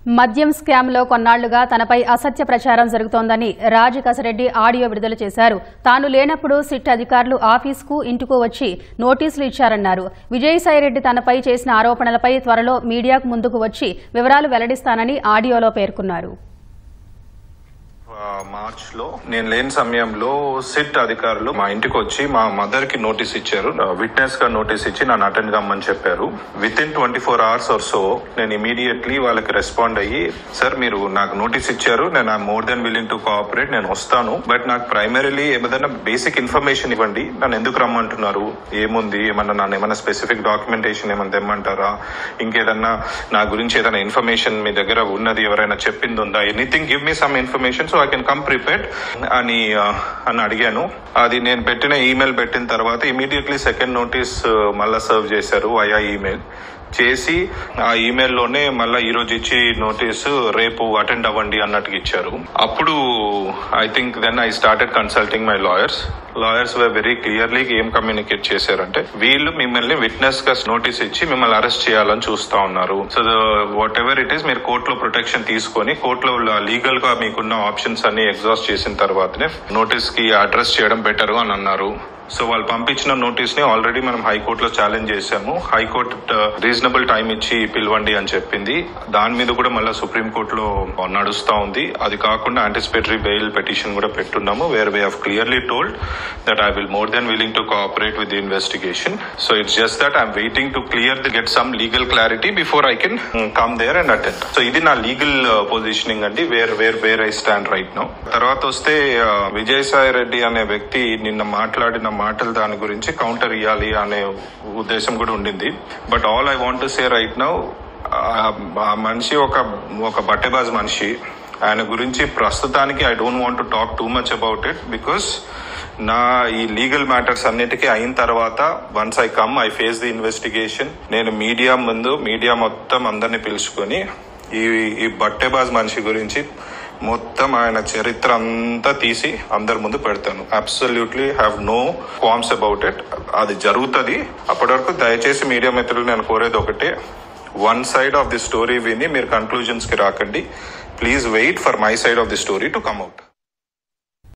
మద్యం స్కామ్లో కొన్నాళ్లుగా తనపై అసత్య ప్రచారం జరుగుతోందని రాజ్ కసిరెడ్డి ఆడియో విడుదల చేశారు. తాను లేనప్పుడు సిట్ అధికారులు ఆఫీసుకు ఇంటికి వచ్చి నోటీసులు ఇచ్చారన్నారు. విజయసాయిరెడ్డి తనపై చేసిన ఆరోపణలపై త్వరలో మీడియాకు ముందుకు వచ్చి వివరాలు వెల్లడిస్తానని ఆడియోలో పేర్కొన్నారు. మార్చ్ లో నేను లేని సమయంలో సిట్ అధికారులు మా ఇంటికి వచ్చి మా మదర్ కి నోటీస్ ఇచ్చారు. విట్నెస్ గా నోటీస్ ఇచ్చి నన్ను అటెండ్ కమ్మని చెప్పారు. Within 24 hours or so నేను ఇమీడియట్లీ వాళ్ళకి రెస్పాండ్ అయ్యి, సార్ మీరు నాకు నోటీస్ ఇచ్చారు, నేను I more than willing to cooperate, నేను వస్తాను, బట్ నాకు ప్రైమరీలీ ఏదైనా బేసిక్ ఇన్ఫర్మేషన్ ఇవ్వండి, నన్ను ఎందుకు రమ్మంటున్నారు, ఏముంది, నన్ను ఏమైనా స్పెసిఫిక్ డాక్యుమెంటేషన్ ఏమైనా తెమ్మంటారా, ఇంకేదన్నా నా గురించి ఏదైనా ఇన్ఫర్మేషన్ మీ దగ్గర ఉన్నది ఎవరైనా చెప్పింది ఉందా, anything give me some information so I can come prepared అని అడిగాను. అది నేను పెట్టిన ఈమెయిల్ పెట్టిన తర్వాత ఇమీడియట్లీ సెకండ్ నోటీస్ మళ్ళా సర్వ్ చేశారు వయా ఈమెయిల్ చేసి, ఆ ఈమెయిల్లోనే మళ్ళీ ఈ రోజు ఇచ్చి నోటీసు రేపు అటెండ్ అవ్వండి అన్నట్టుగా ఇచ్చారు. అప్పుడు I think then I started consulting my lawyers were very clearly ఏం కమ్యూనికేట్ చేశారంటే, వీళ్ళు మిమ్మల్ని విట్నెస్ గా నోటీస్ ఇచ్చి మిమ్మల్ని అరెస్ట్ చేయాలని చూస్తా ఉన్నారు. So what ever it is, మీరు కోర్టులో ప్రొటెక్షన్ తీసుకొని కోర్టులో లీగల్ గా మీకున్న ఆప్షన్స్ అన్ని ఎగ్జాస్ట్ చేసిన తర్వాతనే నోటీస్ కి అడ్రస్ చేయడం బెటర్ అని అన్నారు. సో వాళ్ళు పంపించిన నోటీస్ ని ఆల్రెడీ మనం హైకోర్టులో ఛాలెంజ్ చేశాము. హైకోర్టు రీజనబుల్ టైం ఇచ్చి పిలవండి అని చెప్పింది. దాని మీద కూడా మళ్ళీ సుప్రీంకోర్టులో నడుస్తా ఉంది. అది కాకుండా యాంటిసిపేటరీ బెయిల్ పిటిషన్ కూడా పెట్టున్నాము, where we have clearly told that I will more than willing to cooperate with the investigation. So it's just that I'm waiting to clear the get some legal clarity before I can come there and attend. So ఇది నా legal positioning అండి, where I stand right now. తర్వాత వస్తే విజయసాయి రెడ్డి అనే వ్యక్తి నిన్న మాట్లాడిన మాటలు దాని గురించి కౌంటర్ ఇవ్వాలి అనే ఉద్దేశం కూడా ఉండింది. But all I want to say right now, ఆ మనిషి ఒక బట్టెబాజ్ మనిషి. ఆయన గురించి ప్రస్తుతానికి I don't want to talk too much about it, because నా ఈ లీగల్ మ్యాటర్స్ అన్నిటికీ అయిన తర్వాత once I come I face the investigation, నేను మీడియా మొత్తం అందరినీ పిలుచుకొని ఈ బట్టెబాజ్ మనిషి గురించి మొత్తం ఆయన చరిత్ర అంతా తీసి అందరి ముందు పెడతాను. Absolutely have no qualms about it. అది జరుగుతుంది. అప్పటి వరకు దయచేసి మీడియా మిత్రులు నేను కోరేది ఒకటే, one side of the story విని మీరు కన్క్లూజన్స్ కి రాకండి. Please wait for my side of the story to come out.